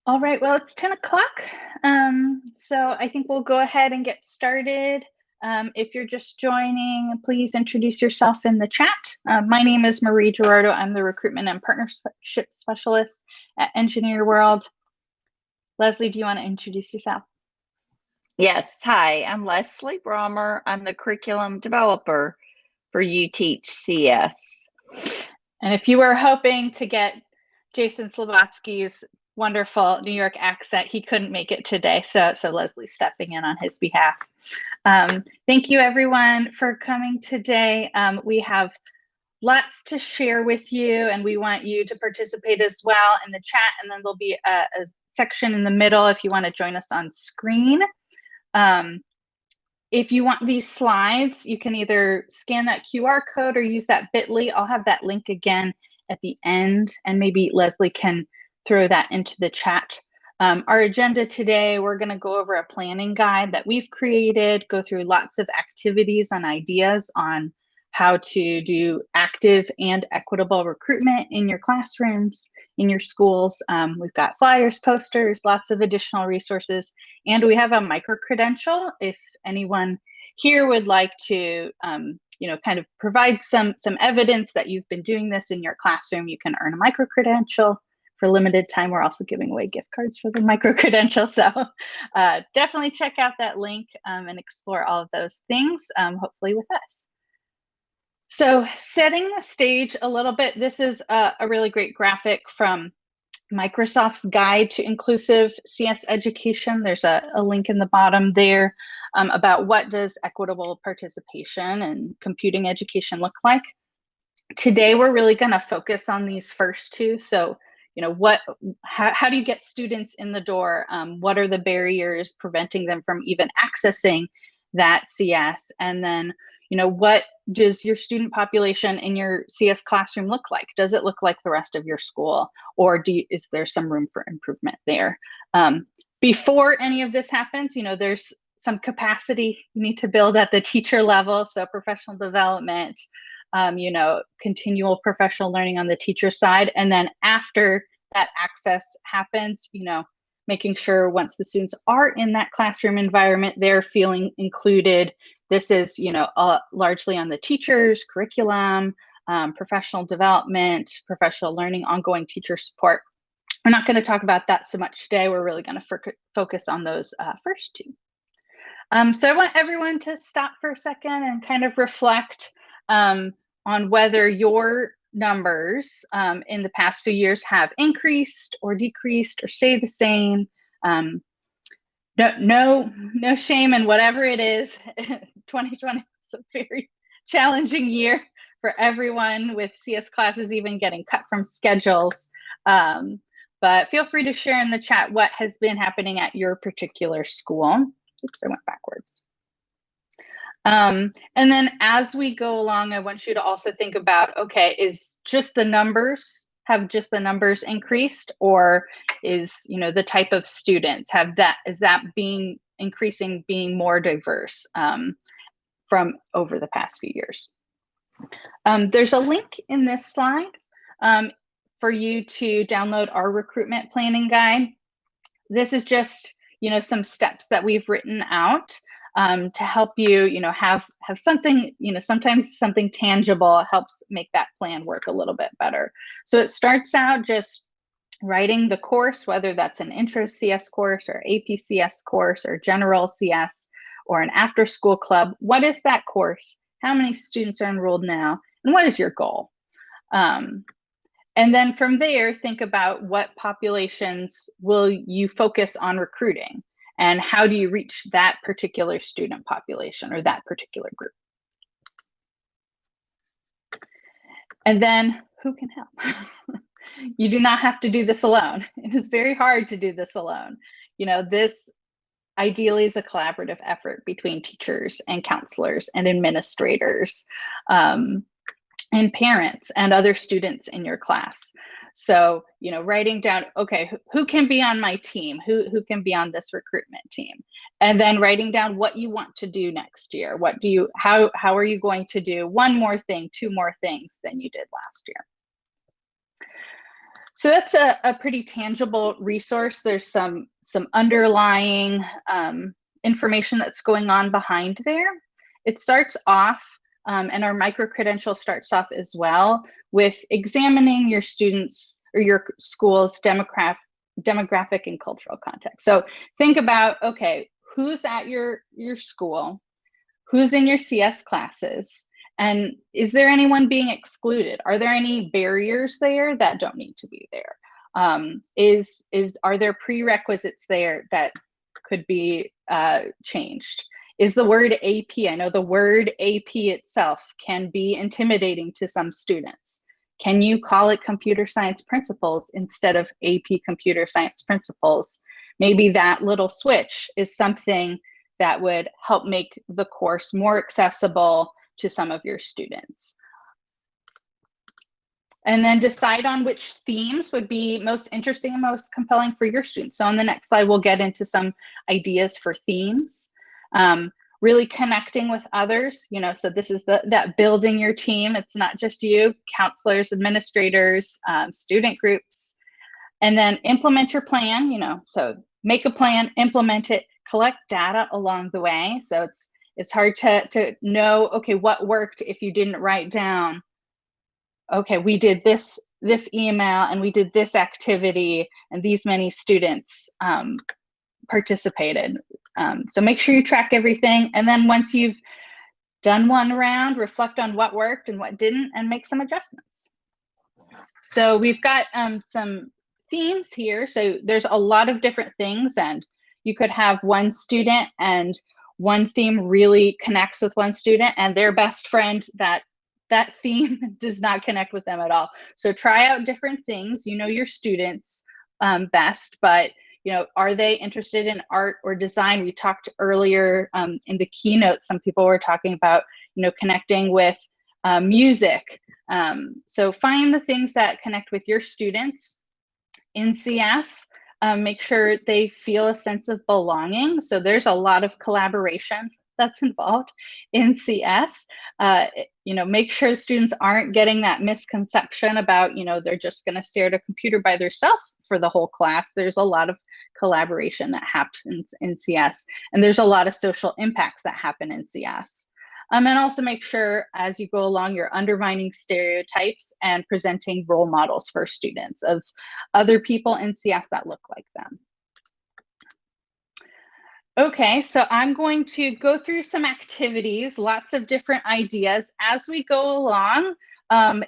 All right, well, it's 10 o'clock. So I think we'll go ahead and get started. If you're just joining, please introduce yourself in the chat. My name is Marie Gerardo. I'm the Recruitment and Partnership Specialist at Engineer World. Leslie, do you want to introduce yourself? Yes, hi, I'm Leslie Brommer. I'm the Curriculum Developer for UTeach CS. And if you were hoping to get Jason Slavatsky's wonderful New York accent, he couldn't make it today, so Leslie's stepping in on his behalf. Thank you, everyone, for coming today. We have lots to share with you, and we want you to participate as well in the chat, and then there'll be a section in the middle if you want to join us on screen. If you want these slides, you can either scan that QR code or use that bit.ly. I'll have that link again at the end, and maybe Leslie can throw that into the chat. Our agenda today, we're going to go over a planning guide that we've created, go through lots of activities and ideas on how to do active and equitable recruitment in your classrooms, in your schools. We've got flyers, posters, lots of additional resources, and we have a micro-credential. If anyone here would like to kind of provide some evidence that you've been doing this in your classroom, you can earn a micro-credential. For limited time, we're also giving away gift cards for the micro-credential. So definitely check out that link and explore all of those things, hopefully with us. So setting the stage a little bit, this is a really great graphic from Microsoft's Guide to Inclusive CS Education. There's a link in the bottom there about what does equitable participation and computing education look like. Today, we're really going to focus on these first two. So, how do you get students in the door? What are the barriers preventing them from even accessing that CS? And then, what does your student population in your CS classroom look like? Does it look like the rest of your school, or is there some room for improvement there? Before any of this happens, there's some capacity you need to build at the teacher level. So professional development, continual professional learning on the teacher side. And then after that access happens, making sure once the students are in that classroom environment, they're feeling included. This is, largely on the teachers, curriculum, professional development, professional learning, ongoing teacher support. We're not going to talk about that so much today. We're really going to focus on those first two. So I want everyone to stop for a second and kind of reflect on whether your numbers in the past few years have increased or decreased or stayed the same. No shame in whatever it is. 2020 was a very challenging year for everyone, with CS classes even getting cut from schedules. But feel free to share in the chat what has been happening at your particular school. Oops, I went backwards. And then as we go along, I want you to also think about, okay, have just the numbers increased, or is, the type of students is that being more diverse from over the past few years? There's a link in this slide for you to download our recruitment planning guide. This is just, some steps that we've written out to help you, have something, sometimes something tangible helps make that plan work a little bit better. So it starts out just writing the course, whether that's an intro CS course or AP CS course or general CS or an after school club. What is that course? How many students are enrolled now? And what is your goal? And then from there, think about what populations will you focus on recruiting, and how do you reach that particular student population or that particular group? And then who can help? You do not have to do this alone. It is very hard to do this alone. This ideally is a collaborative effort between teachers and counselors and administrators, and parents and other students in your class. So, writing down, okay, who can be on my team? Who can be on this recruitment team? And then writing down what you want to do next year. How are you going to do one more thing, two more things than you did last year? So that's a pretty tangible resource. There's some underlying information that's going on behind there. It starts off, and our micro-credential starts off as well, with examining your students or your school's demographic and cultural context. So think about, okay, who's at your school, who's in your CS classes, and is there anyone being excluded? Are there any barriers there that don't need to be there? Are there prerequisites there that could be changed? Is the word AP, I know the word AP itself can be intimidating to some students. Can you call it computer science principles instead of AP computer science principles? Maybe that little switch is something that would help make the course more accessible to some of your students. And then decide on which themes would be most interesting and most compelling for your students. So on the next slide, we'll get into some ideas for themes. Really connecting with others, so this is that building your team. It's not just you, counselors, administrators, student groups. And then implement your plan, so make a plan, implement it, collect data along the way. So it's hard to know, okay, what worked if you didn't write down, okay, we did this email and we did this activity and these many students participated. So make sure you track everything. And then once you've done one round, reflect on what worked and what didn't and make some adjustments. So we've got some themes here. So there's a lot of different things, and you could have one student and one theme really connects with one student and their best friend, that theme does not connect with them at all. So try out different things. Your students best, but are they interested in art or design? We talked earlier in the keynote, some people were talking about, connecting with music. So find the things that connect with your students. In CS, make sure they feel a sense of belonging. So there's a lot of collaboration that's involved in CS. Make sure students aren't getting that misconception about, they're just going to stare at a computer by themselves for the whole class. There's a lot of collaboration that happens in CS, and there's a lot of social impacts that happen in CS. And also make sure as you go along, you're undermining stereotypes and presenting role models for students of other people in CS that look like them. Okay, so I'm going to go through some activities, lots of different ideas as we go along.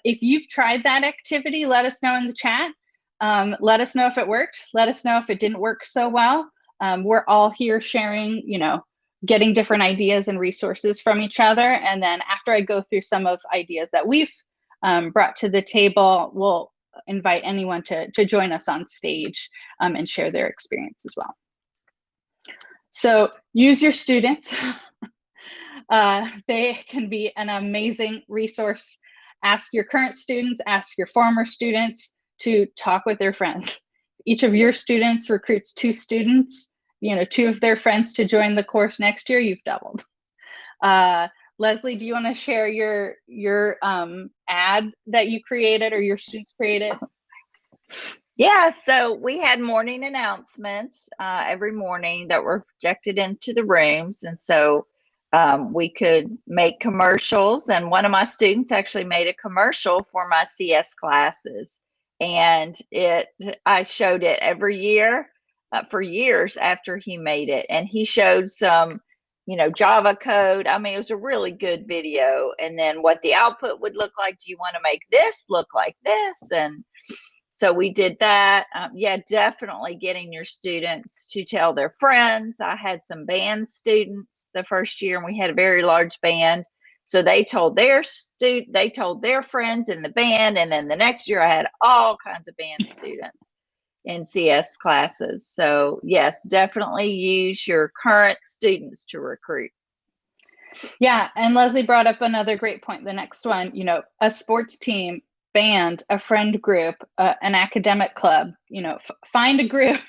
If you've tried that activity, let us know in the chat. Let us know if it worked. Let us know if it didn't work so well. We're all here sharing, getting different ideas and resources from each other. And then after I go through some of ideas that we've brought to the table, we'll invite anyone to join us on stage and share their experience as well. So use your students. They can be an amazing resource. Ask your current students, ask your former students to talk with their friends. Each of your students recruits 2 students, 2 of their friends to join the course next year, you've doubled. Leslie, do you want to share your ad that you created or your students created? Yeah, so we had morning announcements every morning that were projected into the rooms. And so we could make commercials. And one of my students actually made a commercial for my CS classes. And I showed it every year for years after he made it. And he showed some, Java code. I mean, it was a really good video. And then what the output would look like. Do you want to make this look like this? And so we did that. Yeah, definitely getting your students to tell their friends. I had some band students the first year, and we had a very large band. So they told their friends in the band, and then the next year I had all kinds of band students in CS classes. So yes, definitely use your current students to recruit. Yeah, and Leslie brought up another great point. The next one, a sports team, band, a friend group, an academic club, find a group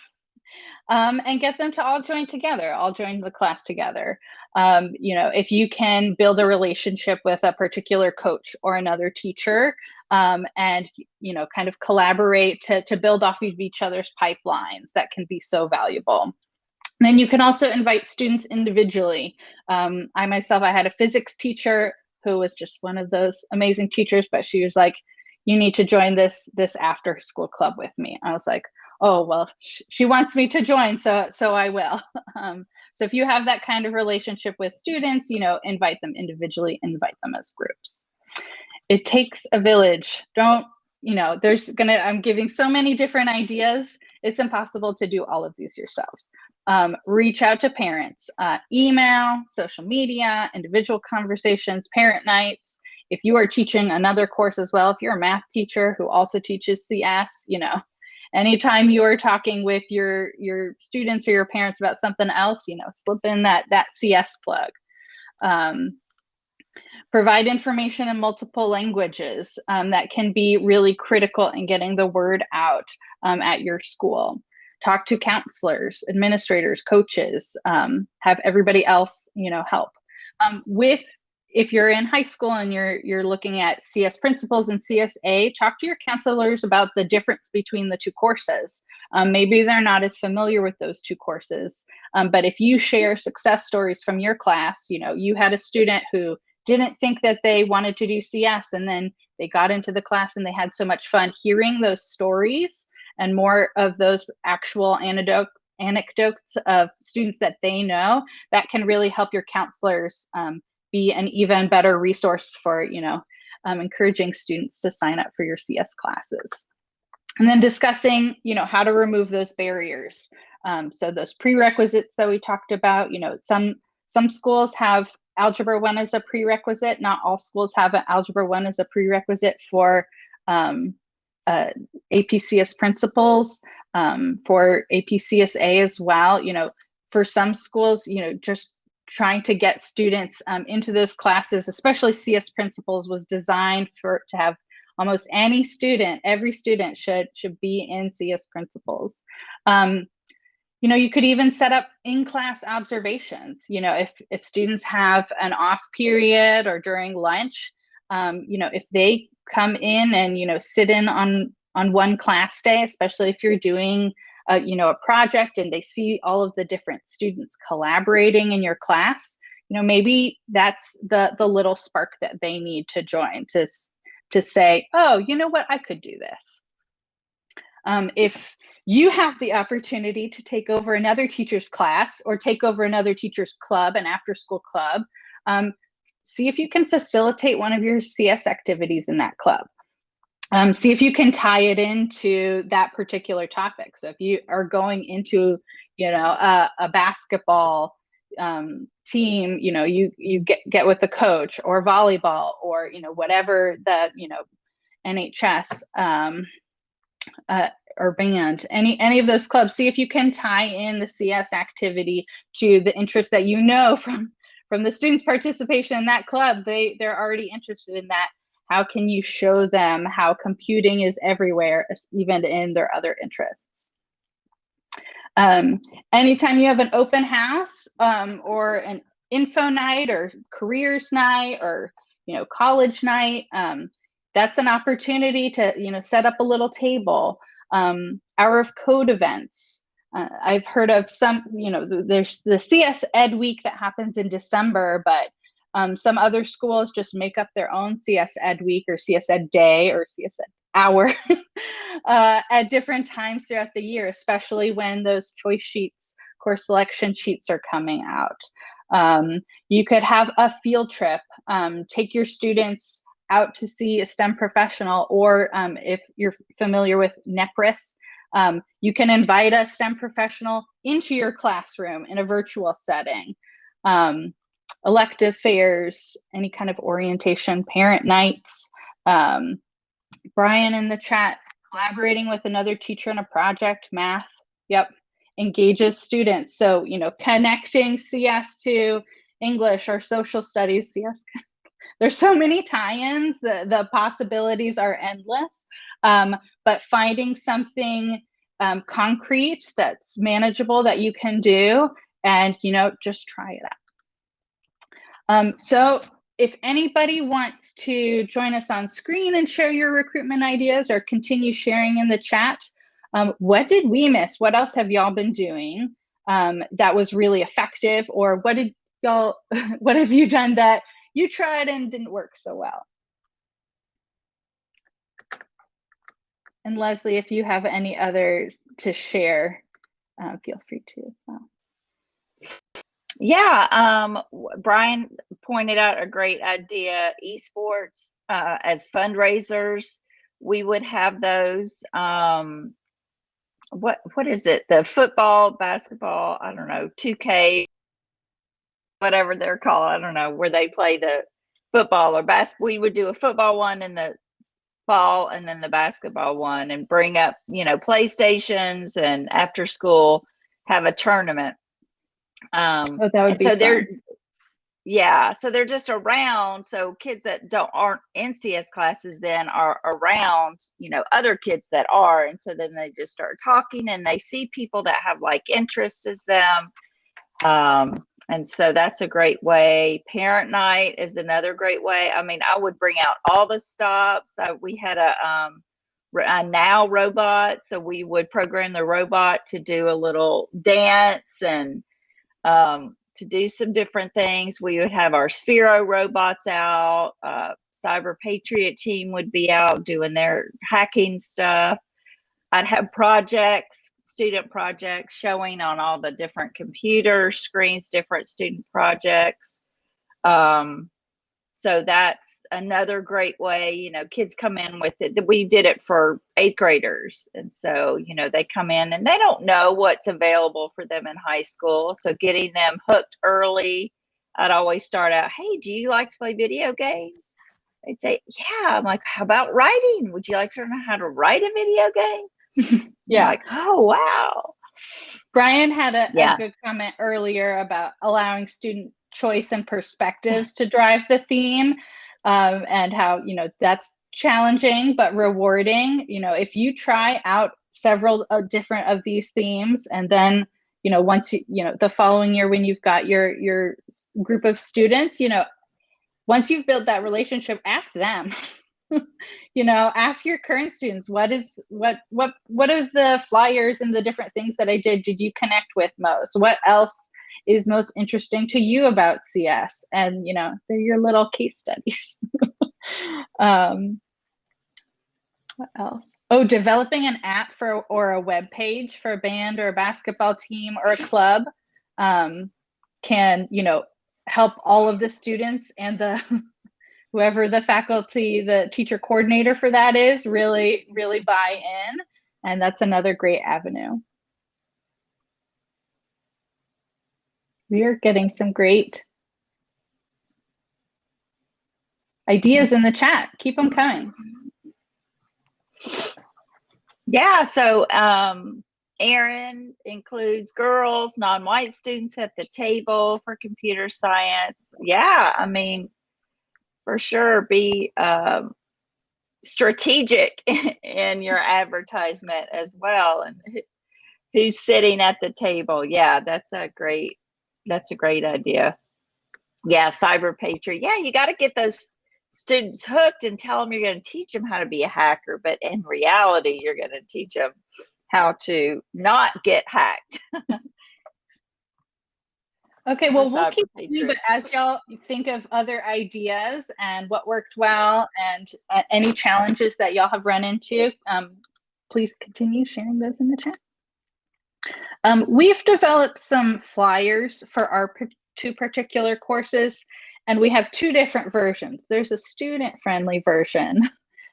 and get them to all join together, all join the class together. If you can build a relationship with a particular coach or another teacher, and kind of collaborate to build off of each other's pipelines, that can be so valuable. And then you can also invite students individually. I myself, I had a physics teacher who was just one of those amazing teachers, but she was like, you need to join this after school club with me. I was like, oh, well, she wants me to join, so I will. So if you have that kind of relationship with students, invite them individually, invite them as groups. It takes a village. I'm giving so many different ideas. It's impossible to do all of these yourselves. Reach out to parents, email, social media, individual conversations, parent nights. If you are teaching another course as well, if you're a math teacher who also teaches CS, anytime you're talking with your students or your parents about something else, slip in that CS plug. Provide information in multiple languages. That can be really critical in getting the word out at your school. Talk to counselors, administrators, coaches, have everybody else, help. If you're in high school and you're looking at CS principles and CSA, talk to your counselors about the difference between the two courses. Maybe they're not as familiar with those two courses, but if you share success stories from your class, you had a student who didn't think that they wanted to do CS, and then they got into the class and they had so much fun hearing those stories and more of those actual anecdotes of students that they know, that can really help your counselors be an even better resource for, encouraging students to sign up for your CS classes. And then discussing, how to remove those barriers. So those prerequisites that we talked about, some schools have Algebra 1 as a prerequisite. Not all schools have an Algebra 1 as a prerequisite for APCS principles, for APCSA as well. For some schools, just trying to get students into those classes, especially CS principles, was designed to have almost every student should be in CS principles. You could even set up in-class observations. If students have an off period or during lunch, if they come in and, sit in on one class day, especially if you're doing, a project and they see all of the different students collaborating in your class, maybe that's the little spark that they need to join to say, oh, you know what, I could do this. If you have the opportunity to take over another teacher's class or take over another teacher's club, an after-school club, see if you can facilitate one of your CS activities in that club. See if you can tie it into that particular topic. So if you are going into, a basketball team, you get with the coach, or volleyball, or, whatever the, NHS, or band, any of those clubs. See if you can tie in the CS activity to the interest that from the students' participation in that club. They're already interested in that. How can you show them how computing is everywhere, even in their other interests? Anytime you have an open house, or an info night, or careers night, or college night, that's an opportunity to set up a little table. Hour of Code events. I've heard of some, there's the CS Ed Week that happens in December, but some other schools just make up their own CS Ed Week, or CS Ed Day, or CS Ed Hour at different times throughout the year, especially when those choice sheets, course selection sheets are coming out. You could have a field trip, take your students out to see a STEM professional, or if you're familiar with NEPRIS, you can invite a STEM professional into your classroom in a virtual setting. Elective fairs, any kind of orientation, parent nights. Brian in the chat, collaborating with another teacher on a project, math, yep, engages students. So, connecting CS to English or social studies, CS. There's so many tie-ins, the possibilities are endless, but finding something concrete, that's manageable, that you can do, and just try it out. So if anybody wants to join us on screen and share your recruitment ideas or continue sharing in the chat, what did we miss? What else have y'all been doing that was really effective? Or what have you done that you tried and didn't work so well? And Leslie, if you have any others to share, feel free to as well. Yeah, Brian pointed out a great idea, esports as fundraisers. We would have those, what is it? The football, basketball, I don't know, 2K, whatever they're called, I don't know, where they play the football or basketball. We would do a football one in the fall and then the basketball one, and bring up, PlayStations, and after school have a tournament. Oh, that would be so fun. So they're just around. So kids that aren't in CS classes then are around, other kids that are. And so then they just start talking and they see people that have like interests as them. And so that's a great way. Parent night is another great way. I mean, I would bring out all the stops. We had a now robot. So we would program the robot to do a little dance and to do some different things. We would have our Sphero robots out. Cyber Patriot team would be out doing their hacking stuff. I'd have projects, student projects, showing on all the different computer screens, different student projects. So that's another great way. Kids come in with it. We did it for 8th graders. And so, they come in and they don't know what's available for them in high school. So getting them hooked early, I'd always start out, hey, do you like to play video games? They'd say, yeah. I'm like, how about writing? Would you like to learn how to write a video game? Yeah. Like, oh, wow. Brian had a good comment earlier about allowing student choice and perspectives to drive the theme, and how, that's challenging but rewarding. If you try out several different of these themes, and then, once the following year when you've got your group of students, once you've built that relationship, ask them. Ask your current students, what of the flyers and the different things that I did you connect with most? What else is most interesting to you about CS? And they're your little case studies. What else? Oh, developing an app or a web page for a band or a basketball team or a club can help all of the students and the whoever the faculty, the teacher coordinator for that is, really buy in. And that's another great avenue. We are getting some great ideas in the chat. Keep them coming. Yeah, so Erin includes girls, non-white students at the table for computer science. Yeah, I mean, for sure, be strategic in your advertisement as well, and who's sitting at the table. Yeah, that's a great idea. Yeah, Cyber Patriot. Yeah, you got to get those students hooked and tell them you're going to teach them how to be a hacker, but in reality, you're going to teach them how to not get hacked. Okay, well, we'll keep moving, but as y'all think of other ideas and what worked well and any challenges that y'all have run into, please continue sharing those in the chat. We've developed some flyers for our two particular courses, and we have two different versions. There's a student-friendly version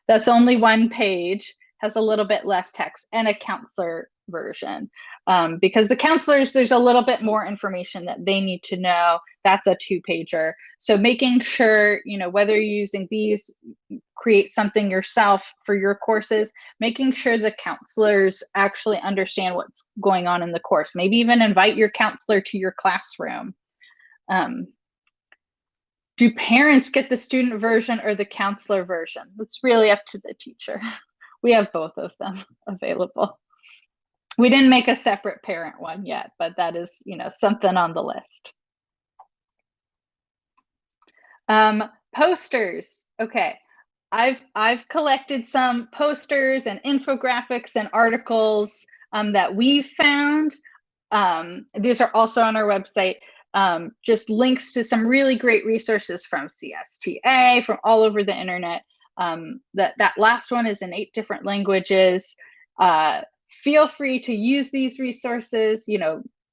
that's only one page, has a little bit less text, and a counselor version. Because the counselors, there's a little bit more information that they need to know. That's a 2-pager. So making sure, whether you're using these, create something yourself for your courses, making sure the counselors actually understand what's going on in the course. Maybe even invite your counselor to your classroom. Do parents get the student version or the counselor version? It's really up to the teacher. We have both of them available. We didn't make a separate parent one yet, but that is, something on the list. Posters. Okay. I've collected some posters and infographics and articles that we've found. These are also on our website. Just links to some really great resources from CSTA, from all over the internet. That last one is in 8 different languages. Feel free to use these resources,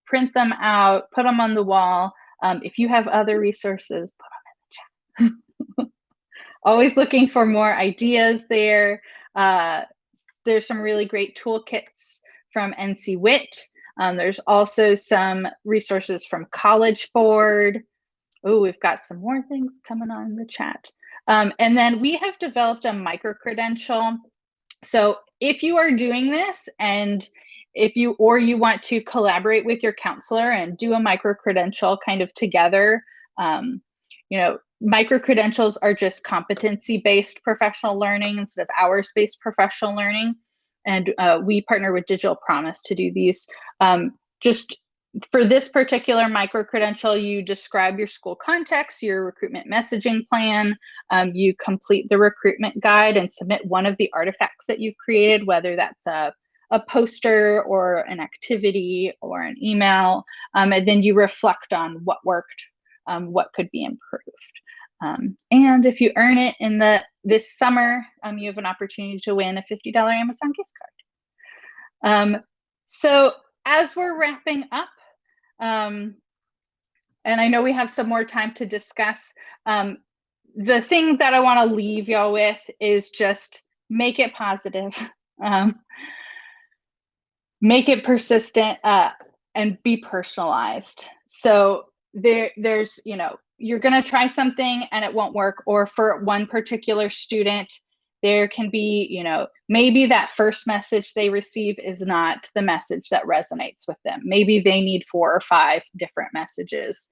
print them out, put them on the wall. If you have other resources, put them in the chat. Always looking for more ideas there. There's some really great toolkits from NC WIT. There's also some resources from College Board. Oh, we've got some more things coming on in the chat. And then we have developed a micro-credential. So if you are doing this, and if you want to collaborate with your counselor and do a micro-credential kind of together, micro-credentials are just competency-based professional learning instead of hours-based professional learning. And we partner with Digital Promise to do these. Just for this particular micro-credential, you describe your school context, your recruitment messaging plan, you complete the recruitment guide and submit one of the artifacts that you've created, whether that's a poster or an activity or an email, and then you reflect on what worked, what could be improved. And if you earn it in this summer, you have an opportunity to win a $50 Amazon gift card. So as we're wrapping up, and I know we have some more time to discuss, the thing that I want to leave y'all with is just make it positive, make it persistent, and be personalized. So there's, you're going to try something and it won't work, or for one particular student, there can be, maybe that first message they receive is not the message that resonates with them. Maybe they need 4 or 5 different messages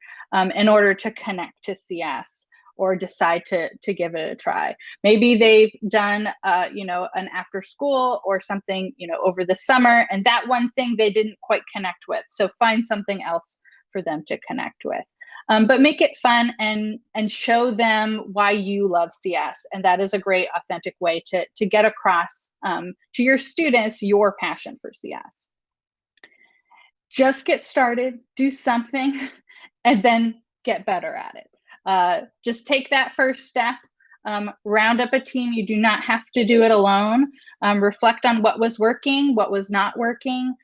in order to connect to CS or decide to give it a try. Maybe they've done, an after school or something, over the summer, and that one thing they didn't quite connect with. So find something else for them to connect with. But make it fun and show them why you love CS. And that is a great, authentic way to get across to your students your passion for CS. Just get started, do something, and then get better at it. Just take that first step, round up a team. You do not have to do it alone. Reflect on what was working, what was not working,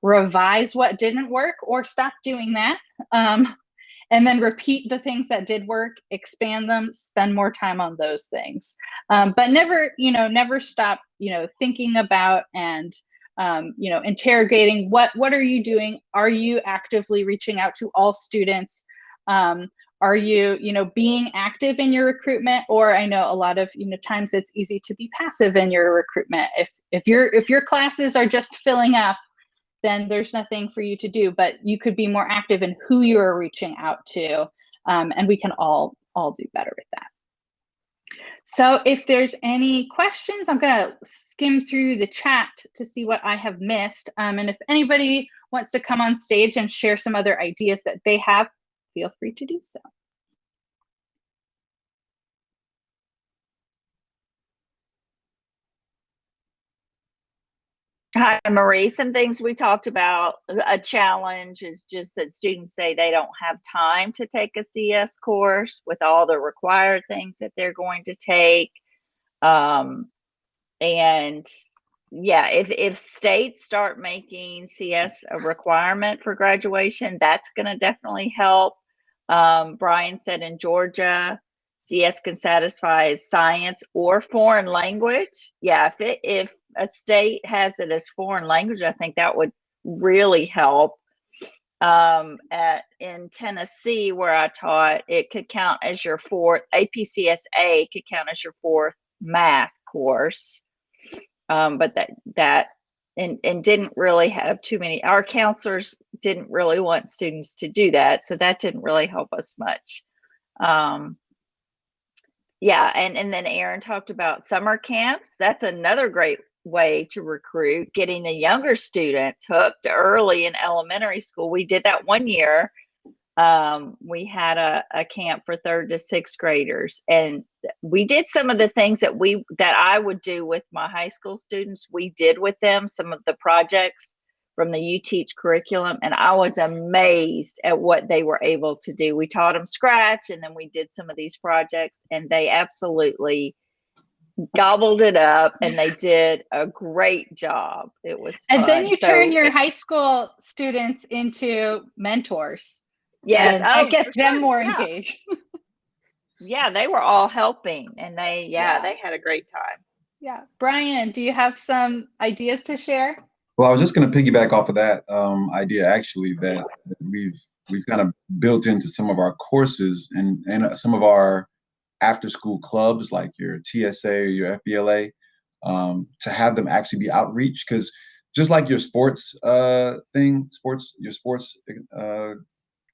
revise what didn't work, or stop doing that. And then repeat the things that did work, expand them, spend more time on those things. But never stop, thinking about and, interrogating what are you doing? Are you actively reaching out to all students? Are you, being active in your recruitment? Or I know a lot of, times it's easy to be passive in your recruitment. If your classes are just filling up, then there's nothing for you to do, but you could be more active in who you're reaching out to. And we can all do better with that. So if there's any questions, I'm gonna skim through the chat to see what I have missed. And if anybody wants to come on stage and share some other ideas that they have, feel free to do so. Hi, Marie. Some things we talked about, a challenge is just that students say they don't have time to take a CS course with all the required things that they're going to take. And yeah, if states start making CS a requirement for graduation, that's going to definitely help. Brian said in Georgia, CS can satisfy science or foreign language. Yeah, if a state has it as foreign language, I think that would really help. In Tennessee, where I taught, it could count as your 4th, APCSA could count as your 4th math course. But that didn't really have too many, our counselors didn't really want students to do that. So that didn't really help us much. Yeah, and then Aaron talked about summer camps. That's another great way to recruit, getting the younger students hooked early in elementary school. We did that one year. We had a camp for 3rd to 6th graders, and we did some of the things that I would do with my high school students. We did with them some of the projects from the You Teach curriculum, and I was amazed at what they were able to do. We taught them Scratch, and then we did some of these projects, and they absolutely gobbled it up, and they did a great job. It was fun. And then you turn your high school students into mentors. Yes, and it gets them more engaged. Yeah, they were all helping, and they had a great time. Yeah. Brian, do you have some ideas to share? Well, I was just going to piggyback off of that idea, actually, that we've kind of built into some of our courses and some of our after-school clubs, like your TSA or your FBLA, to have them actually be outreach. Because just like your sports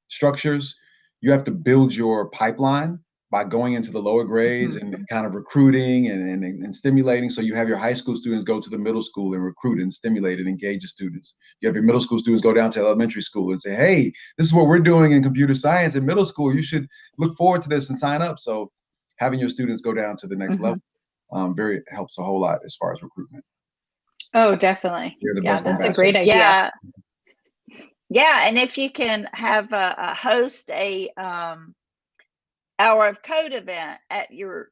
structures, you have to build your pipeline by going into the lower grades and kind of recruiting and stimulating. So you have your high school students go to the middle school and recruit and stimulate and engage the students. You have your middle school students go down to elementary school and say, hey, this is what we're doing in computer science in middle school. You should look forward to this and sign up. So having your students go down to the next level helps a whole lot as far as recruitment. Oh, definitely. Yeah, that's a great idea. Yeah, and if you can have host a hour of code event at your,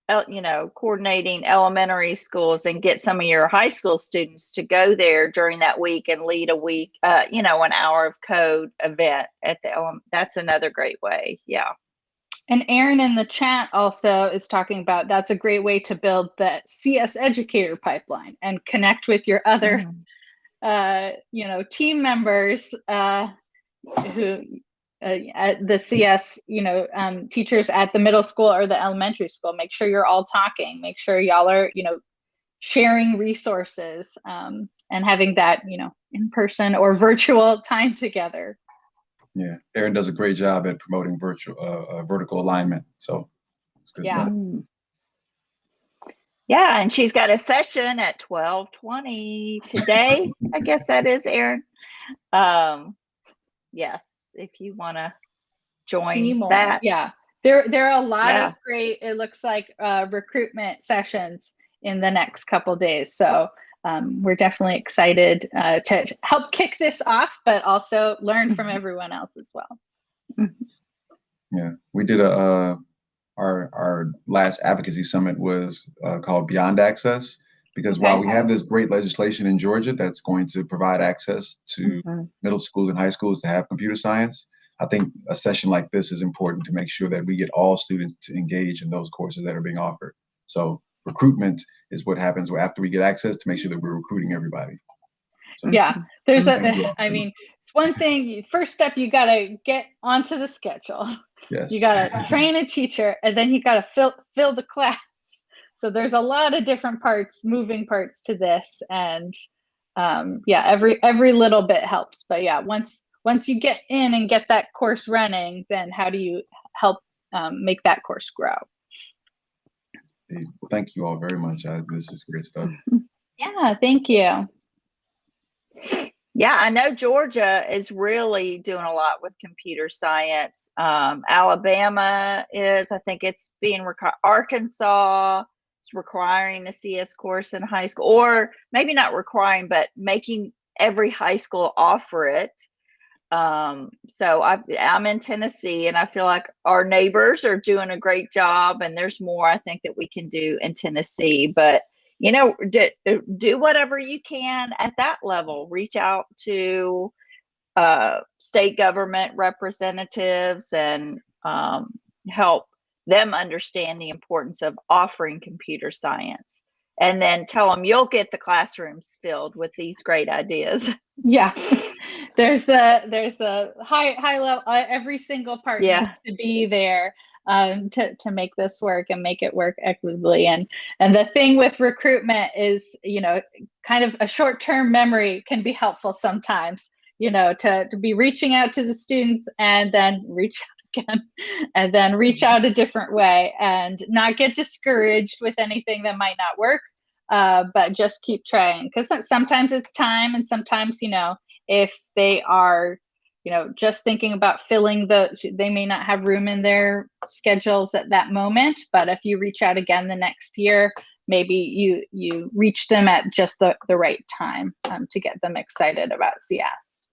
coordinating elementary schools, and get some of your high school students to go there during that week and lead a week, an hour of code event at that's another great way. Yeah. And Aaron in the chat also is talking about that's a great way to build the CS educator pipeline and connect with your other, team members who at the CS, teachers at the middle school or the elementary school. Make sure you're all talking. Make sure y'all are, sharing resources and having that, in person or virtual time together. Yeah, Erin does a great job at promoting vertical alignment. So it's good stuff. Yeah, and she's got a session at 12:20 today. I guess that is, Erin. Yes, if you want to join that. Yeah, there are a lot of great, it looks like, recruitment sessions in the next couple days. So we're definitely excited to help kick this off, but also learn from everyone else as well. Yeah, we did our last advocacy summit was called Beyond Access, because while we have this great legislation in Georgia that's going to provide access to middle schools and high schools to have computer science, I think a session like this is important to make sure that we get all students to engage in those courses that are being offered. So recruitment is what happens after we get access, to make sure that we're recruiting everybody. So, there's it's one thing, first step, you got to get onto the schedule. Yes. You got to train a teacher, and then you got to fill the class. So there's a lot of different moving parts to this. And every little bit helps. But once you get in and get that course running, then how do you help make that course grow? Well, thank you all very much. This is great stuff. Yeah, thank you. Yeah, I know Georgia is really doing a lot with computer science. Alabama is, I think it's being Arkansas is requiring a CS course in high school, or maybe not requiring, but making every high school offer it. So I'm in Tennessee, and I feel like our neighbors are doing a great job, and there's more I think that we can do in Tennessee. But do whatever you can at that level. Reach out to state government representatives and help them understand the importance of offering computer science, and then tell them you'll get the classrooms filled with these great ideas. Yeah, there's the high level. Every single part needs to be there to make this work and make it work equitably. And the thing with recruitment is, kind of a short-term memory can be helpful sometimes. To be reaching out to the students and then reach out again, and then reach out a different way, and not get discouraged with anything that might not work. but just keep trying, because sometimes it's time, and sometimes, if they are, just thinking about filling they may not have room in their schedules at that moment, but if you reach out again the next year, maybe you reach them at just the right time to get them excited about CS.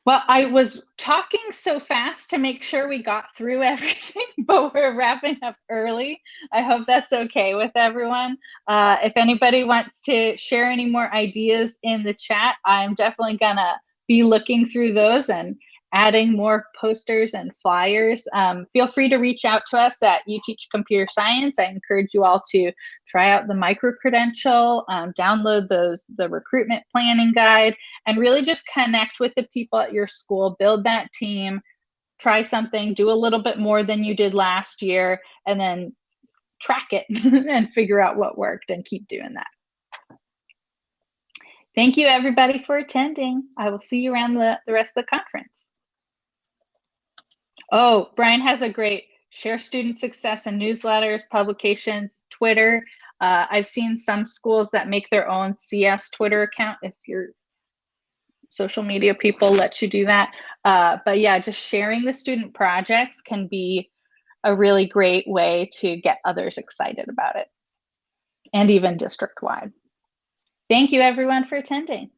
Well, I was talking so fast to make sure we got through everything, but we're wrapping up early. I hope that's okay with everyone. If anybody wants to share any more ideas in the chat, I'm definitely gonna be looking through those and adding more posters and flyers. Feel free to reach out to us at You Teach Computer Science. I encourage you all to try out the micro-credential, download the recruitment planning guide, and really just connect with the people at your school, build that team, try something, do a little bit more than you did last year, and then track it and figure out what worked and keep doing that. Thank you, everybody, for attending. I will see you around the rest of the conference. Oh, Brian has a great share student success in newsletters, publications, Twitter. I've seen some schools that make their own CS Twitter account if your social media people let you do that. But yeah, just sharing the student projects can be a really great way to get others excited about it, and even district-wide. Thank you, everyone, for attending.